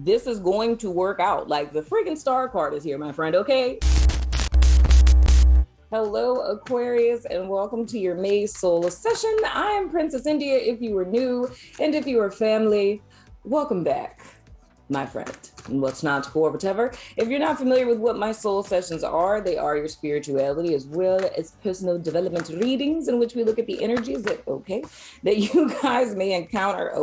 this is going to work out. Like the freaking star card is here, my friend, okay? Hello, Aquarius, and welcome to your May Soul Session. I am Princess India if you were new, and if you are family, welcome back, my friend. And what's not to go over, whatever. If you're not familiar with what my soul sessions are, they are your spirituality as well as personal development readings in which we look at the energies that you guys may encounter,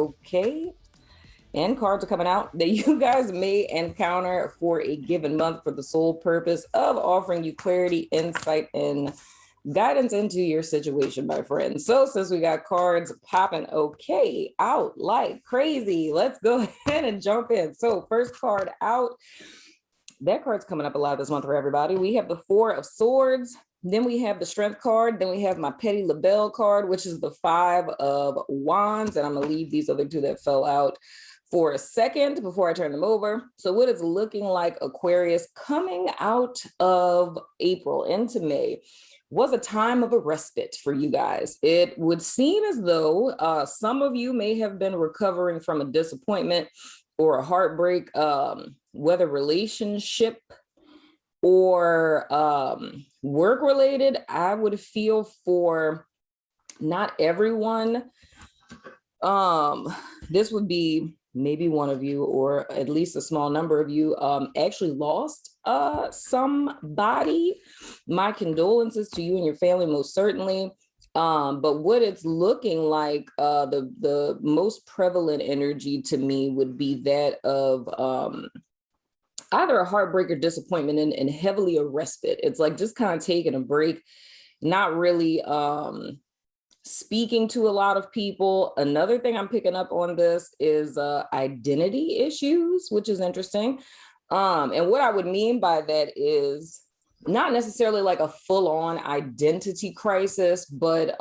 and cards are coming out, that you guys may encounter for a given month for the sole purpose of offering you clarity, insight, and guidance into your situation, my friends. So since we got cards popping out like crazy, let's go ahead and jump in. So first card out, that card's coming up a lot this month for everybody. We have the Four of Swords, then we have the Strength card, then we have my Petty LaBelle card, which is the Five of Wands, and I'm gonna leave these other two that fell out for a second before I turn them over. So what it's looking like, Aquarius, coming out of April into May was a time of a respite for you guys. It would seem as though some of you may have been recovering from a disappointment or a heartbreak, whether relationship or work related. I would feel for not everyone. This would be maybe one of you, or at least a small number of you, actually lost somebody. My condolences to you and your family, most certainly. But what it's looking like, the most prevalent energy to me would be that of either a heartbreak or disappointment, and heavily a respite. It's like just kind of taking a break, not really speaking to a lot of people. Another thing I'm picking up on this is identity issues, which is interesting. And what I would mean by that is not necessarily like a full-on identity crisis, but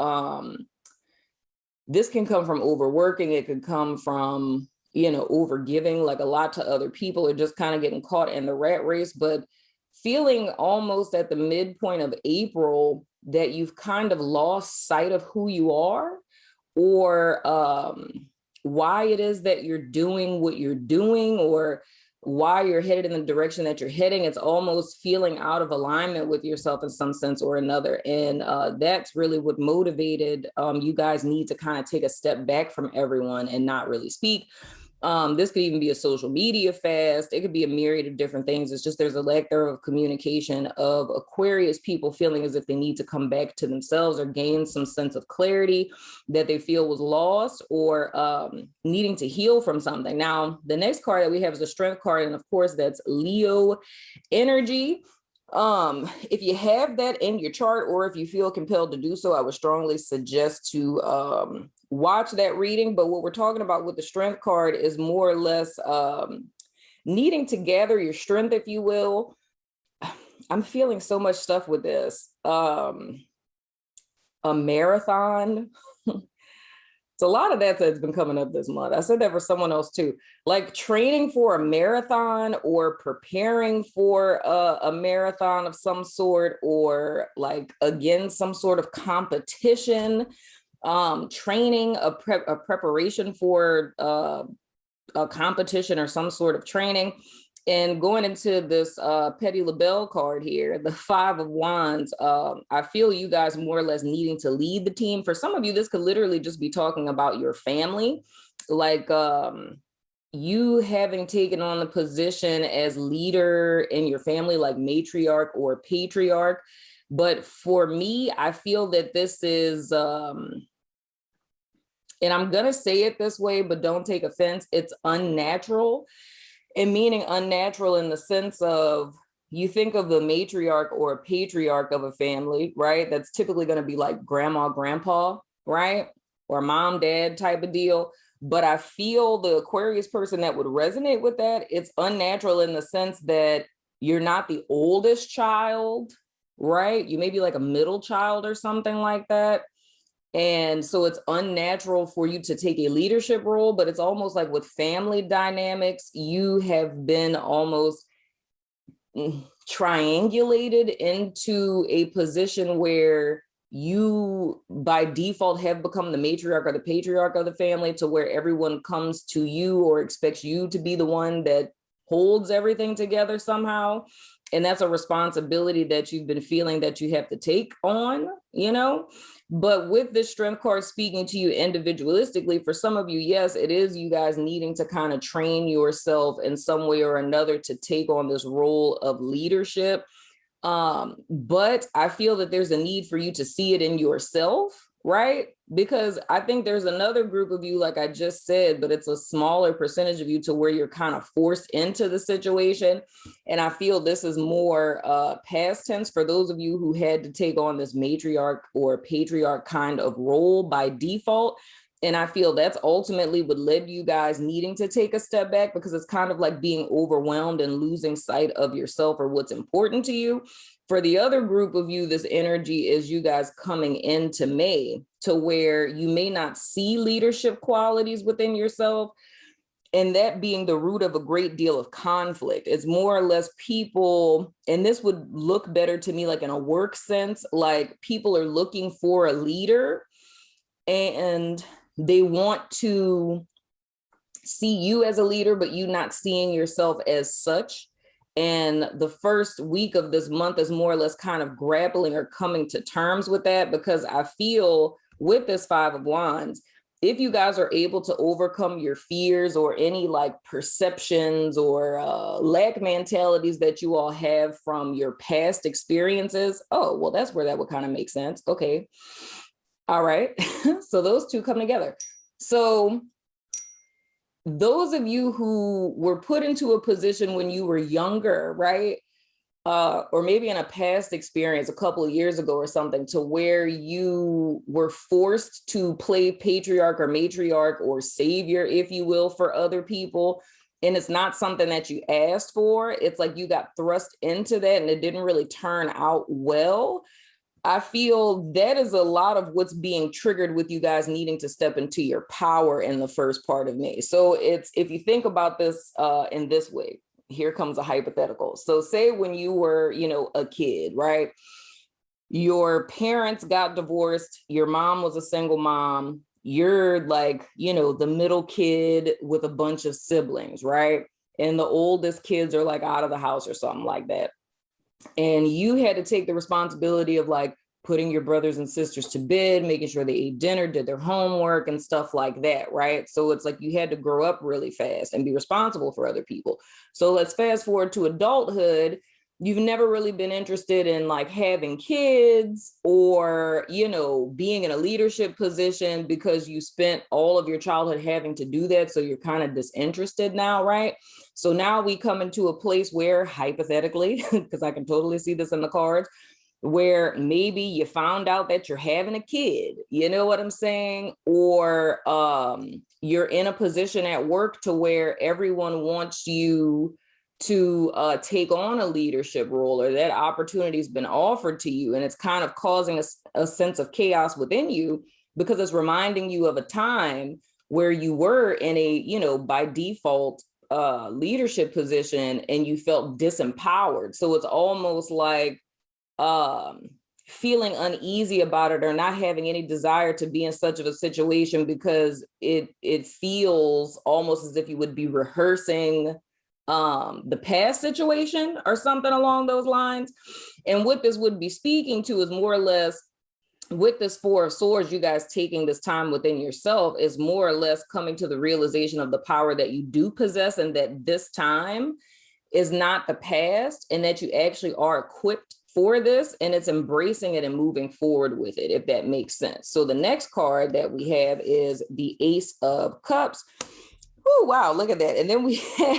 this can come from overworking. It could come from, overgiving like a lot to other people, or just kind of getting caught in the rat race. But feeling almost at the midpoint of April that you've kind of lost sight of who you are, or why it is that you're doing what you're doing, or why you're headed in the direction that you're heading. It's almost feeling out of alignment with yourself in some sense or another. And that's really what motivated you guys need to kind of take a step back from everyone and not really speak. This could even be a social media fast. It could be a myriad of different things. It's just there's a lack there of communication of Aquarius people feeling as if they need to come back to themselves or gain some sense of clarity that they feel was lost, or needing to heal from something. Now, the next card that we have is a Strength card, and of course that's Leo energy. If you have that in your chart, or if you feel compelled to do so, I would strongly suggest to watch that reading. But what we're talking about with the Strength card is more or less needing to gather your strength, if you will. I'm feeling so much stuff with this. A marathon. It's a lot of that's been coming up this month. I said that for someone else too, like training for a marathon, or preparing for a marathon of some sort, or like, again, some sort of competition, training, a preparation for a competition or some sort of training. And going into this Petty LaBelle card here, the Five of Wands, I feel you guys more or less needing to lead the team. For some of you, this could literally just be talking about your family, like you having taken on the position as leader in your family, like matriarch or patriarch. But for me, I feel that this is, and I'm going to say it this way, but don't take offense, it's unnatural. And meaning unnatural in the sense of, you think of the matriarch or patriarch of a family, right? That's typically going to be like grandma, grandpa, right? Or mom, dad type of deal. But I feel the Aquarius person that would resonate with that, it's unnatural in the sense that you're not the oldest child, right? You may be like a middle child or something like that. And so it's unnatural for you to take a leadership role, but it's almost like with family dynamics, you have been almost triangulated into a position where you by default have become the matriarch or the patriarch of the family, to where everyone comes to you or expects you to be the one that holds everything together somehow. And that's a responsibility that you've been feeling that you have to take on, you know? But with this strength card speaking to you individualistically, for some of you, yes, it is you guys needing to kind of train yourself in some way or another to take on this role of leadership. But I feel that there's a need for you to see it in yourself, right? Because I think there's another group of you, like I just said, but it's a smaller percentage of you to where you're kind of forced into the situation. And I feel this is more past tense for those of you who had to take on this matriarch or patriarch kind of role by default. And I feel that's ultimately what led you guys needing to take a step back, because it's kind of like being overwhelmed and losing sight of yourself or what's important to you. For the other group of you, this energy is you guys coming into May to where you may not see leadership qualities within yourself, and that being the root of a great deal of conflict. It's more or less people, and this would look better to me like in a work sense, like people are looking for a leader and they want to see you as a leader, but you not seeing yourself as such. And the first week of this month is more or less kind of grappling or coming to terms with that, because I feel with this 5 of Wands, if you guys are able to overcome your fears or any like perceptions or lack mentalities that you all have from your past experiences, oh, well, that's where that would kind of make sense. Okay. All right. So those two come together. So those of you who were put into a position when you were younger, right? Or maybe in a past experience a couple of years ago or something, to where you were forced to play patriarch or matriarch or savior, if you will, for other people. And it's not something that you asked for. It's like you got thrust into that and it didn't really turn out well. I feel that is a lot of what's being triggered with you guys needing to step into your power in the first part of May. So it's, if you think about this in this way, here comes a hypothetical. So say when you were, you know, a kid, right? Your parents got divorced. Your mom was a single mom. You're like, you know, the middle kid with a bunch of siblings, right? And the oldest kids are like out of the house or something like that. And you had to take the responsibility of like putting your brothers and sisters to bed, making sure they ate dinner, did their homework and stuff like that, right? So it's like you had to grow up really fast and be responsible for other people. So let's fast forward to adulthood. You've never really been interested in like having kids or, you know, being in a leadership position because you spent all of your childhood having to do that. So you're kind of disinterested now, right? So now we come into a place where hypothetically, because I can totally see this in the cards, where maybe you found out that you're having a kid, you know what I'm saying? Or you're in a position at work to where everyone wants you to take on a leadership role, or that opportunity has been offered to you. And it's kind of causing a sense of chaos within you, because it's reminding you of a time where you were in a, you know, by default leadership position and you felt disempowered. So it's almost like feeling uneasy about it or not having any desire to be in such of a situation, because it feels almost as if you would be rehearsing the past situation or something along those lines. And what this would be speaking to is more or less, with this 4 of Swords, you guys taking this time within yourself is more or less coming to the realization of the power that you do possess, and that this time is not the past, and that you actually are equipped for this, and it's embracing it and moving forward with it, if that makes sense. So the next card that we have is the Ace of Cups. Oh, wow, look at that. And then we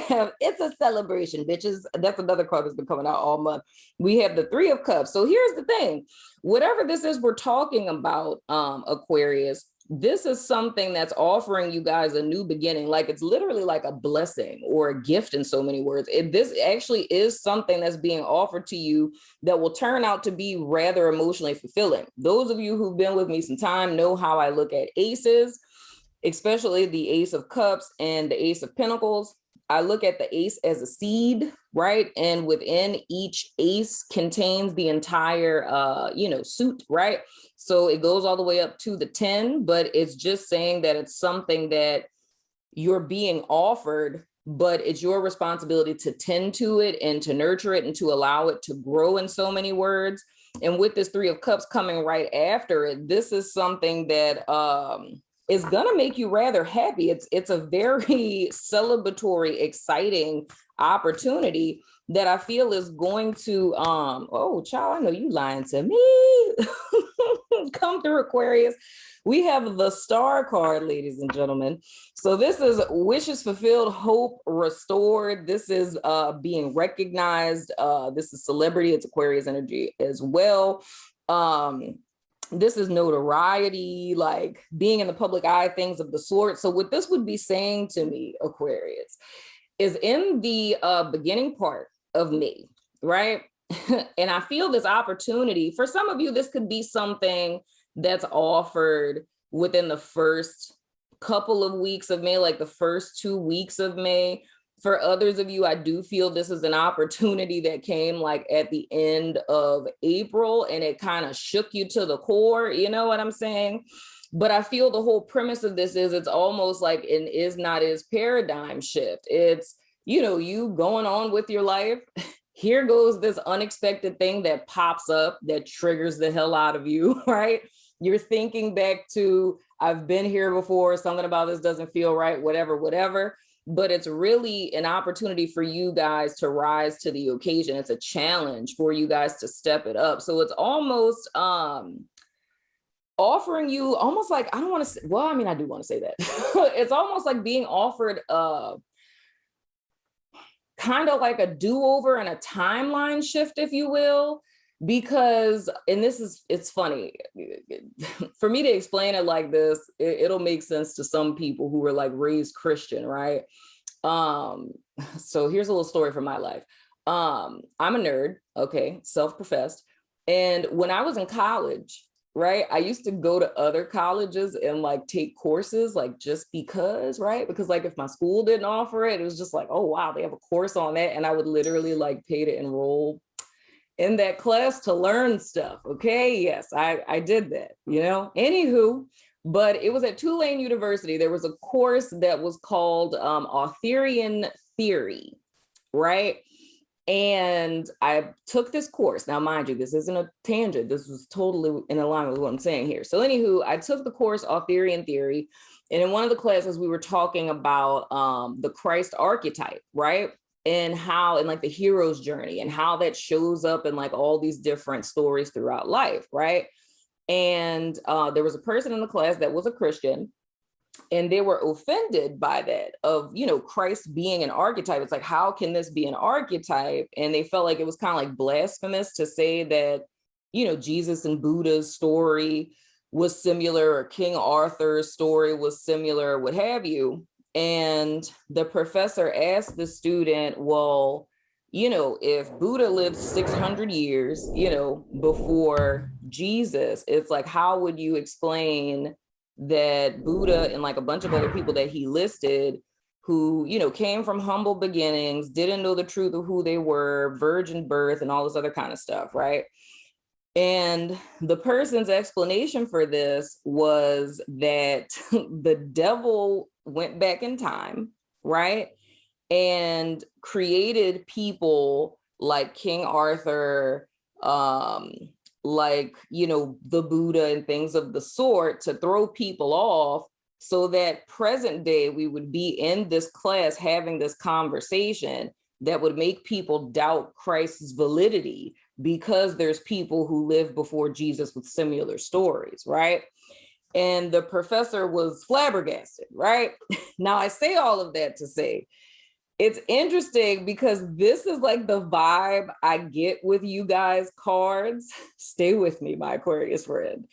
have, it's a celebration, bitches. That's another card that's been coming out all month. We have the 3 of Cups. So here's the thing. Whatever this is we're talking about, Aquarius, this is something that's offering you guys a new beginning. Like it's literally like a blessing or a gift in so many words. This actually is something that's being offered to you that will turn out to be rather emotionally fulfilling. Those of you who've been with me some time know how I look at aces, especially the Ace of Cups and the Ace of Pentacles. I look at the ace as a seed, right? And within each ace contains the entire, suit, right? So it goes all the way up to the 10, but it's just saying that it's something that you're being offered, but it's your responsibility to tend to it and to nurture it and to allow it to grow, in so many words. And with this Three of Cups coming right after it, this is something that is going to make you rather happy. It's a very celebratory, exciting opportunity that I feel is going to, oh, child, I know you lying to me. Come through, Aquarius. We have the Star card, ladies and gentlemen. So this is wishes fulfilled, hope restored. This is being recognized. This is celebrity. It's Aquarius energy as well. This is notoriety, like being in the public eye, things of the sort. So what this would be saying to me, Aquarius, is in the beginning part of May, right? And I feel this opportunity. For some of you, this could be something that's offered within the first couple of weeks of May, like the first 2 weeks of May. For others of you, I do feel this is an opportunity that came like at the end of April, and it kind of shook you to the core. You know what I'm saying? But I feel the whole premise of this is it's almost like an is not is paradigm shift. It's, you going on with your life. Here goes this unexpected thing that pops up that triggers the hell out of you, right? You're thinking back to, I've been here before, something about this doesn't feel right, whatever. But it's really an opportunity for you guys to rise to the occasion. It's a challenge for you guys to step it up. So it's almost offering you almost like, I don't want to say, well, I mean, I do want to say that. It's almost like being offered kind of like a do-over and a timeline shift, if you will, because, and it's funny, for me to explain it like this, it'll make sense to some people who were like raised Christian, right? So here's a little story from my life. I'm a nerd, okay, self-professed. And when I was in college, right, I used to go to other colleges and like take courses, like just because, right? Because like if my school didn't offer it, it was just like, oh, wow, they have a course on that. And I would literally like pay to enroll in that class to learn stuff. Okay. Yes, I did that, anywho, but it was at Tulane University. There was a course that was called Arthurian Theory, right? And I took this course. Now, mind you, this isn't a tangent. This was totally in alignment with what I'm saying here. So anywho, I took the course Arthurian Theory. And in one of the classes, we were talking about the Christ archetype, right? And how, and like the hero's journey and how that shows up in like all these different stories throughout life, right? And there was a person in the class that was a Christian, and they were offended by that of, Christ being an archetype. It's like, how can this be an archetype? And they felt like it was kind of like blasphemous to say that, Jesus and Buddha's story was similar, or King Arthur's story was similar, what have you. And the professor asked the student, well, if Buddha lived 600 years, before Jesus, it's like, how would you explain that Buddha and like a bunch of other people that he listed who, came from humble beginnings, didn't know the truth of who they were, virgin birth and all this other kind of stuff, right? And the person's explanation for this was that the devil went back in time, right? And created people like King Arthur, like, the Buddha and things of the sort to throw people off, so that present day we would be in this class having this conversation that would make people doubt Christ's validity, because there's people who lived before Jesus with similar stories, right? And the professor was flabbergasted, right? Now, I say all of that to say, it's interesting because this is like the vibe I get with you guys cards. Stay with me, my Aquarius friend.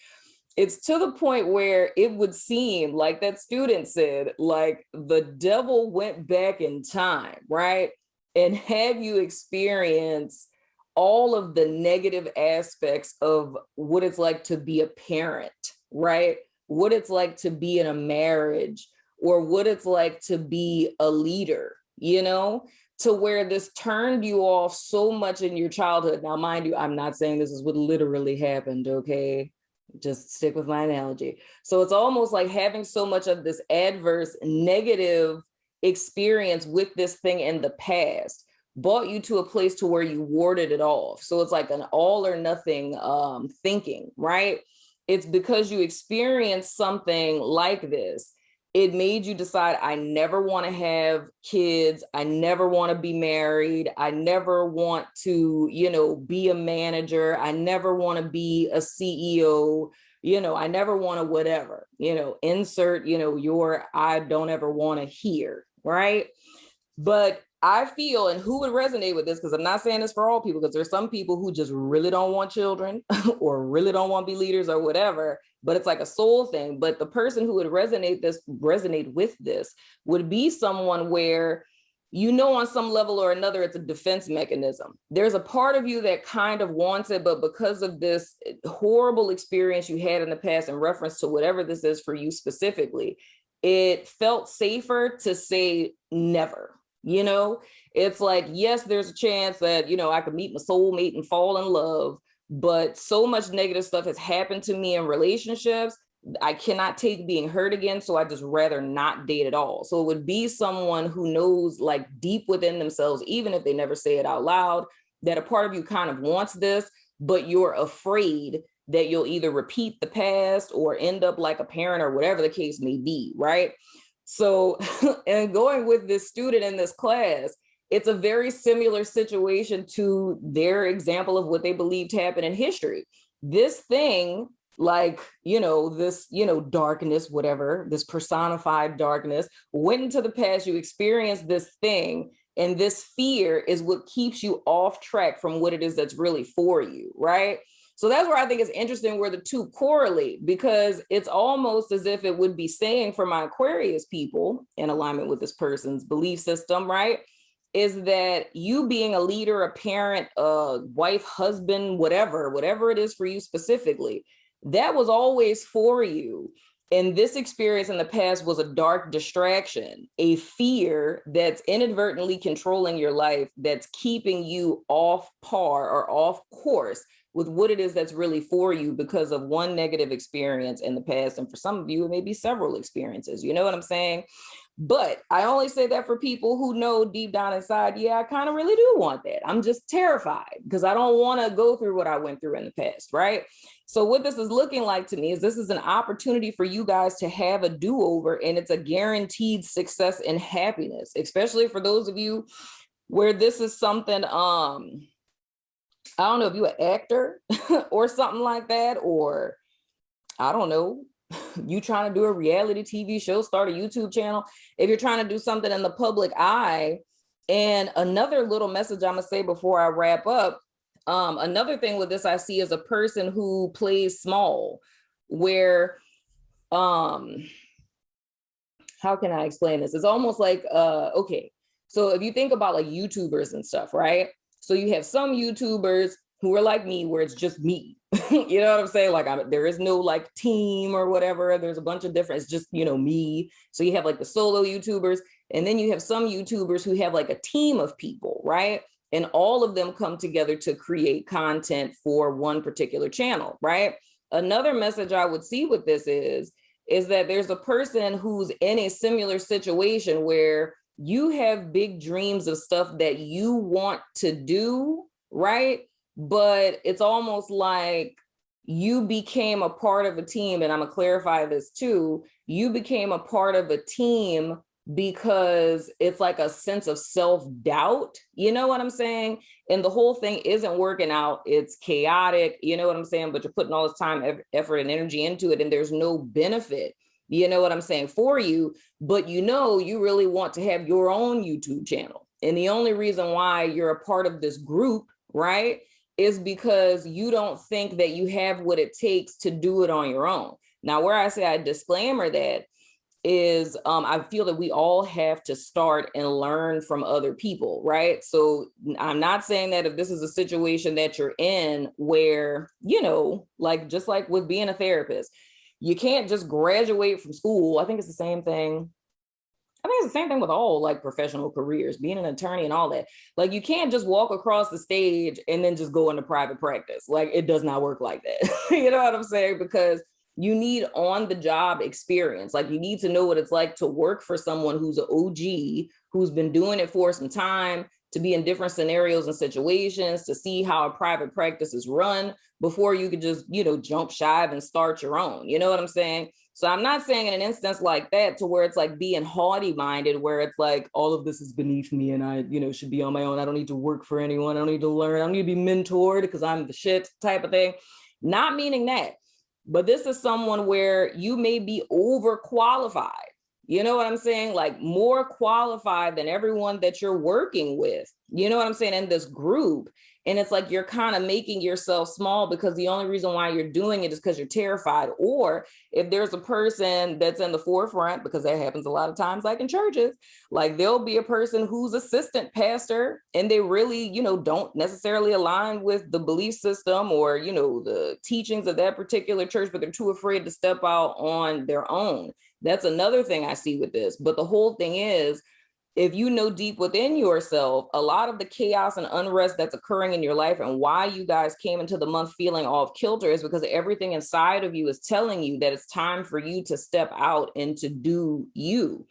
It's to the point where it would seem like that student said, like the devil went back in time, right? And have you experience all of the negative aspects of what it's like to be a parent, right? What it's like to be in a marriage, or what it's like to be a leader, you know, to where this turned you off so much in your childhood. Now, mind you, I'm not saying this is what literally happened, okay? Just stick with my analogy. So it's almost like having so much of this adverse, negative experience with this thing in the past brought you to a place to where you warded it off. So it's like an all or nothing thinking, right? It's because you experienced something like this. It made you decide, I never want to have kids. I never want to be married. I never want to, you know, be a manager. I never want to be a CEO. You know, I never want to whatever, you know, insert, you know, your I don't ever want to hear, right? But I feel, and who would resonate with this, because I'm not saying this for all people, because there's some people who just really don't want children or really don't want to be leaders or whatever, but it's like a soul thing. But the person who would resonate with this would be someone where, you know, on some level or another, it's a defense mechanism. There's a part of you that kind of wants it, but because of this horrible experience you had in the past in reference to whatever this is for you specifically, it felt safer to say never. You know, it's like, yes, there's a chance that, you know, I could meet my soulmate and fall in love, but so much negative stuff has happened to me in relationships. I cannot take being hurt again. So I just rather not date at all. So it would be someone who knows, like, deep within themselves, even if they never say it out loud, that a part of you kind of wants this, but you're afraid that you'll either repeat the past or end up like a parent or whatever the case may be, right? So, and going with this student in this class, it's a very similar situation to their example of what they believed happened in history. This thing, like, you know, this, you know, darkness, whatever, this personified darkness went into the past, you experienced this thing, and this fear is what keeps you off track from what it is that's really for you, right? So that's where I think it's interesting where the two correlate, because it's almost as if it would be saying for my Aquarius people, in alignment with this person's belief system, right, is that you being a leader, a parent, a wife, husband, whatever it is for you specifically, that was always for you. And this experience in the past was a dark distraction, a fear that's inadvertently controlling your life, that's keeping you off par or off course with what it is that's really for you because of one negative experience in the past. And for some of you, it may be several experiences, you know what I'm saying? But I only say that for people who know deep down inside, yeah, I kind of really do want that. I'm just terrified because I don't want to go through what I went through in the past, right? So what this is looking like to me is this is an opportunity for you guys to have a do-over, and it's a guaranteed success and happiness, especially for those of you where this is something, I don't know if you're an actor or something like that, or I don't know, you trying to do a reality TV show, start a YouTube channel, if you're trying to do something in the public eye. And another little message I'm gonna say before I wrap up, another thing with this I see is a person who plays small, where, how can I explain this? It's almost like, okay, so if you think about like YouTubers and stuff, right? So you have some YouTubers who are like me, where it's just me. You know what I'm saying? Like, there is no like team or whatever. There's a bunch of different, it's just, you know, me. So you have like the solo YouTubers, and then you have some YouTubers who have like a team of people, right? And all of them come together to create content for one particular channel, right? Another message I would see with this is that there's a person who's in a similar situation where you have big dreams of stuff that you want to do, right? But it's almost like you became a part of a team, and I'm gonna clarify this too. You became a part of a team because it's like a sense of self-doubt, you know what I'm saying? And the whole thing isn't working out, it's chaotic, you know what I'm saying? But you're putting all this time, effort, and energy into it, and there's no benefit, you know what I'm saying, for you. But you know, you really want to have your own YouTube channel. And the only reason why you're a part of this group, right, is because you don't think that you have what it takes to do it on your own. Now, where I say I disclaimer that is, I feel that we all have to start and learn from other people, right? So I'm not saying that if this is a situation that you're in where, you know, like just like with being a therapist, you can't just graduate from school. I think it's the same thing I think it's the same thing with all like professional careers, being an attorney and all that. Like you can't just walk across the stage and then just go into private practice. Like it does not work like that. You know what I'm saying? Because you need on the job experience. Like you need to know what it's like to work for someone who's an OG, who's been doing it for some time, to be in different scenarios and situations, to see how a private practice is run before you could just, jump shive and start your own. You know what I'm saying? So I'm not saying in an instance like that to where it's like being haughty minded, where it's like all of this is beneath me and I, should be on my own. I don't need to work for anyone. I don't need to learn. I don't need to be mentored because I'm the shit type of thing. Not meaning that, but this is someone where you may be overqualified. You know what I'm saying? Like more qualified than everyone that you're working with. You know what I'm saying? In this group. And it's like you're kind of making yourself small because the only reason why you're doing it is because you're terrified. Or if there's a person that's in the forefront, because that happens a lot of times, like in churches, like there'll be a person who's assistant pastor and they really, don't necessarily align with the belief system or, the teachings of that particular church, but they're too afraid to step out on their own. That's another thing I see with this. But the whole thing is, if you know deep within yourself, a lot of the chaos and unrest that's occurring in your life and why you guys came into the month feeling off kilter is because everything inside of you is telling you that it's time for you to step out and to do you,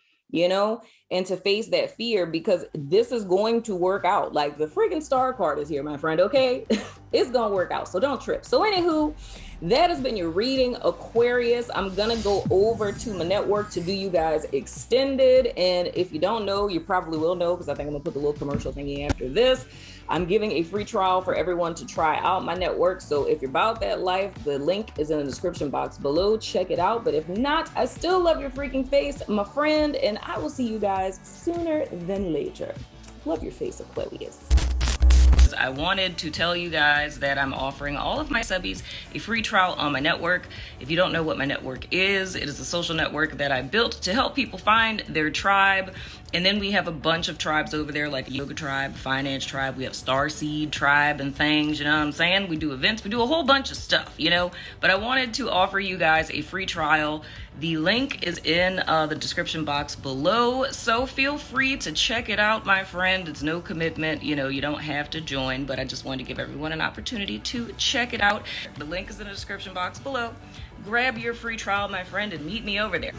and to face that fear, because this is going to work out. Like the freaking star card is here, my friend. Okay. It's going to work out. So don't trip. So anywho, that has been your reading, Aquarius. I'm going to go over to my network to do you guys extended. And if you don't know, you probably will know because I think I'm going to put the little commercial thingy after this. I'm giving a free trial for everyone to try out my network. So if you're about that life, the link is in the description box below. Check it out. But if not, I still love your freaking face, my friend. And I will see you guys sooner than later. Love your face, Aquarius. I wanted to tell you guys that I'm offering all of my subbies a free trial on my network. If you don't know what my network is, it is a social network that I built to help people find their tribe. And then we have a bunch of tribes over there, like a yoga tribe, finance tribe. We have starseed tribe and things, you know what I'm saying? We do events, we do a whole bunch of stuff, But I wanted to offer you guys a free trial. The link is in the description box below, so feel free to check it out, my friend. It's no commitment, you don't have to join, but I just wanted to give everyone an opportunity to check it out. The link is in the description box below. Grab your free trial, my friend, and meet me over there.